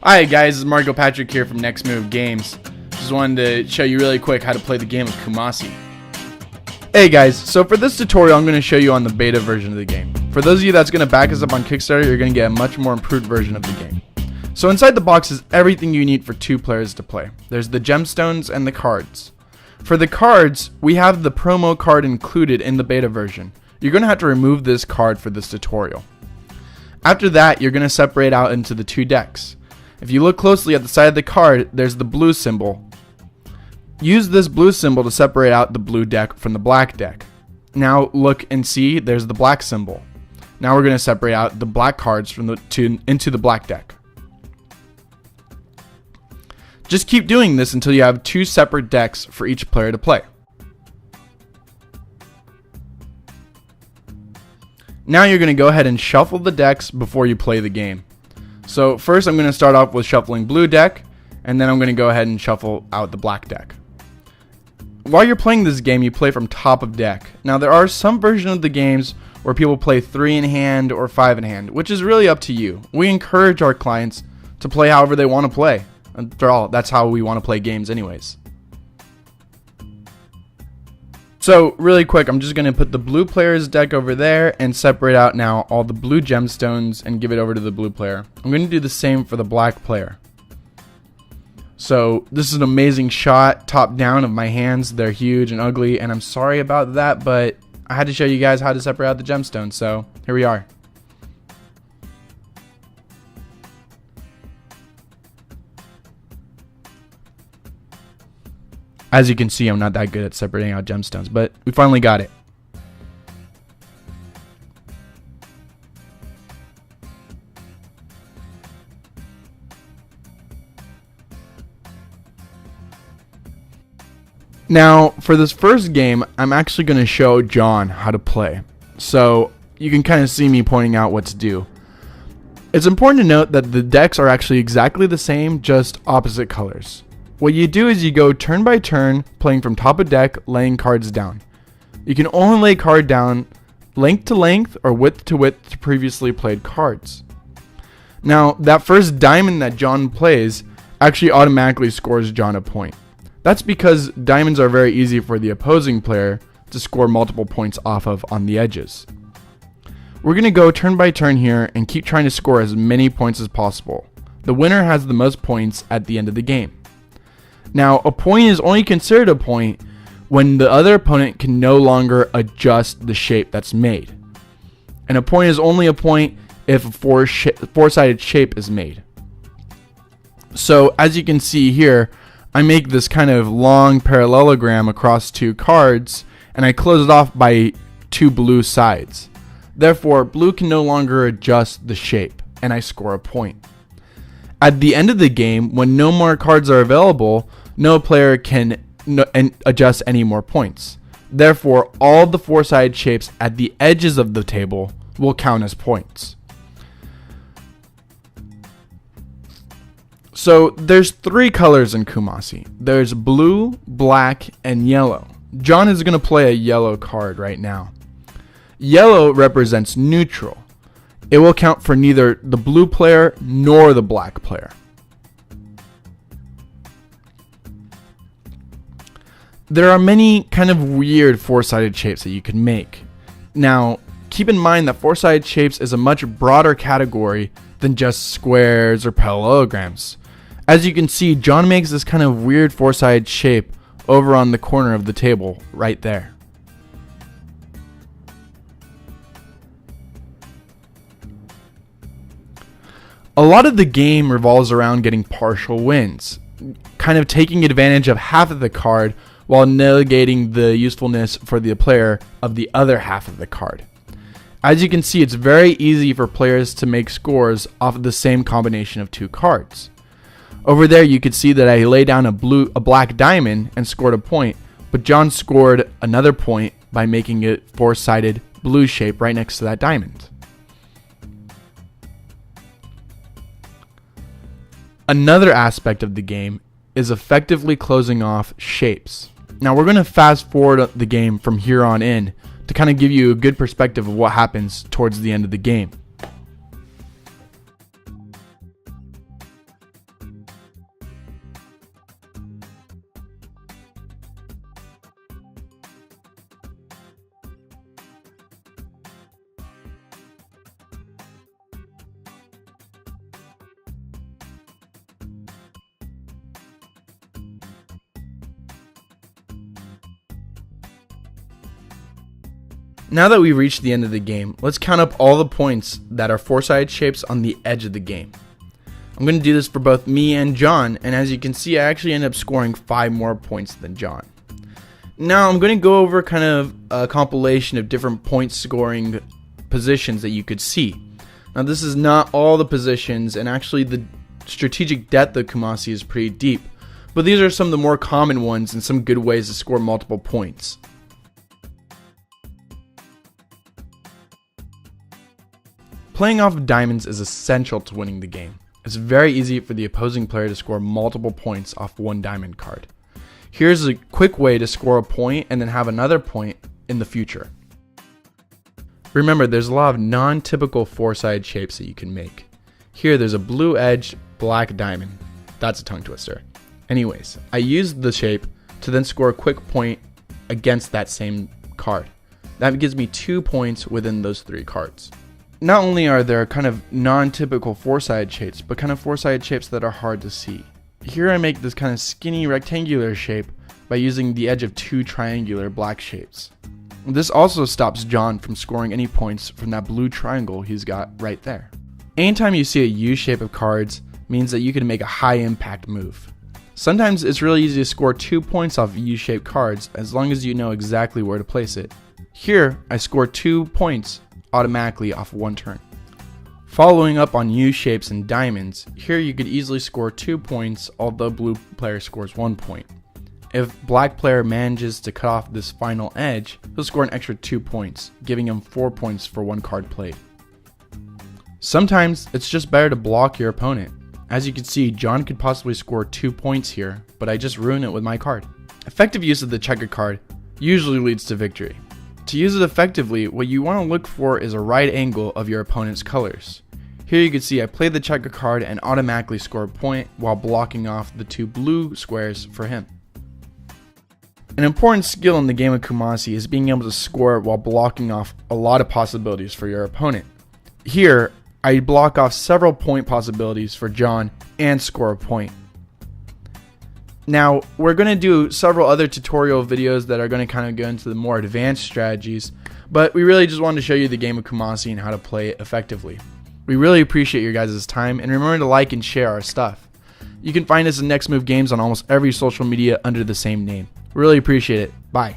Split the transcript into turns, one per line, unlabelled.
Hi guys, this is Marco Patrick here from Next Move Games. Just wanted to show you really quick how to play the game of Kumasi. Hey guys, so for this tutorial I'm going to show you on the beta version of the game. For those of you that's going to back us up on Kickstarter, you're going to get a much more improved version of the game. So inside the box is everything you need for 2 players to play. There's the gemstones and the cards. For the cards, we have the promo card included in the beta version. You're going to have to remove this card for this tutorial. After that, you're going to separate out into the 2 decks. If you look closely at the side of the card, there's the blue symbol. Use this blue symbol to separate out the blue deck from the black deck. Now look and see, there's the black symbol. Now we're going to separate out the black cards from into the black deck. Just keep doing this until you have 2 separate decks for each player to play. Now you're going to go ahead and shuffle the decks before you play the game. So first I'm going to start off with shuffling blue deck, and then I'm going to go ahead and shuffle out the black deck. While you're playing this game, you play from top of deck. Now there are some versions of the games where people play 3 in hand or 5 in hand, which is really up to you. We encourage our clients to play however they want to play. After all, that's how we want to play games anyways. So really quick, I'm just going to put the blue player's deck over there and separate out now all the blue gemstones and give it over to the blue player. I'm going to do the same for the black player. So this is an amazing shot top down of my hands. They're huge and ugly, and I'm sorry about that, but I had to show you guys how to separate out the gemstones, so here we are. As you can see, I'm not that good at separating out gemstones, but we finally got it. Now, for this first game, I'm actually going to show John how to play. So you can kind of see me pointing out what to do. It's important to note that the decks are actually exactly the same, just opposite colors. What you do is you go turn by turn, playing from top of deck, laying cards down. You can only lay card down length to length or width to width to previously played cards. Now, that first diamond that John plays actually automatically scores John a point. That's because diamonds are very easy for the opposing player to score multiple points off of on the edges. We're going to go turn by turn here and keep trying to score as many points as possible. The winner has the most points at the end of the game. Now, a point is only considered a point when the other opponent can no longer adjust the shape that's made. And a point is only a point if a four-sided shape is made. So, as you can see here, I make this kind of long parallelogram across 2 cards, and I close it off by 2 blue sides. Therefore, blue can no longer adjust the shape, and I score a point. At the end of the game, when no more cards are available, no player can adjust any more points. Therefore, all the 4-sided shapes at the edges of the table will count as points. So there's 3 colors in Kumasi. There's blue, black, and yellow. John is going to play a yellow card right now. Yellow represents neutral. It will count for neither the blue player nor the black player. There are many kind of weird 4-sided shapes that you can make. Now, keep in mind that 4-sided shapes is a much broader category than just squares or parallelograms. As you can see, John makes this kind of weird 4-sided shape over on the corner of the table right there. A lot of the game revolves around getting partial wins, kind of taking advantage of half of the card while negating the usefulness for the player of the other half of the card. As you can see, it's very easy for players to make scores off of the same combination of 2 cards. Over there you can see that I lay down a black diamond and scored a point, but John scored another point by making it 4-sided blue shape right next to that diamond. Another aspect of the game is effectively closing off shapes. Now we're going to fast forward the game from here on in to kind of give you a good perspective of what happens towards the end of the game. Now that we've reached the end of the game, let's count up all the points that are four-sided shapes on the edge of the game. I'm going to do this for both me and John, and as you can see, I actually end up scoring 5 more points than John. Now I'm going to go over kind of a compilation of different point scoring positions that you could see. Now this is not all the positions, and actually the strategic depth of Kumasi is pretty deep, but these are some of the more common ones and some good ways to score multiple points. Playing off of diamonds is essential to winning the game. It's very easy for the opposing player to score multiple points off one diamond card. Here's a quick way to score a point and then have another point in the future. Remember, there's a lot of non-typical four-sided shapes that you can make. Here there's a blue edged black diamond. That's a tongue twister. Anyways, I used the shape to then score a quick point against that same card. That gives me 2 points within those 3 cards. Not only are there kind of non-typical four-sided shapes, but kind of four-sided shapes that are hard to see. Here I make this kind of skinny rectangular shape by using the edge of 2 triangular black shapes. This also stops John from scoring any points from that blue triangle he's got right there. Anytime you see a U shape of cards means that you can make a high impact move. Sometimes it's really easy to score 2 points off U-shaped cards as long as you know exactly where to place it. Here I score 2 points automatically off one turn. Following up on U shapes and diamonds, here you could easily score 2 points although blue player scores 1 point. If black player manages to cut off this final edge, he'll score an extra 2 points, giving him 4 points for one card played. Sometimes it's just better to block your opponent. As you can see, John could possibly score 2 points here, but I just ruined it with my card. Effective use of the checker card usually leads to victory. To use it effectively, what you want to look for is a right angle of your opponent's colors. Here you can see I played the checker card and automatically score a point while blocking off the 2 blue squares for him. An important skill in the game of Kumasi is being able to score while blocking off a lot of possibilities for your opponent. Here, I block off several point possibilities for John and score a point. Now, we're going to do several other tutorial videos that are going to kind of go into the more advanced strategies, but we really just wanted to show you the game of Kumasi and how to play it effectively. We really appreciate your guys' time, and remember to like and share our stuff. You can find us in Next Move Games on almost every social media under the same name. Really appreciate it. Bye.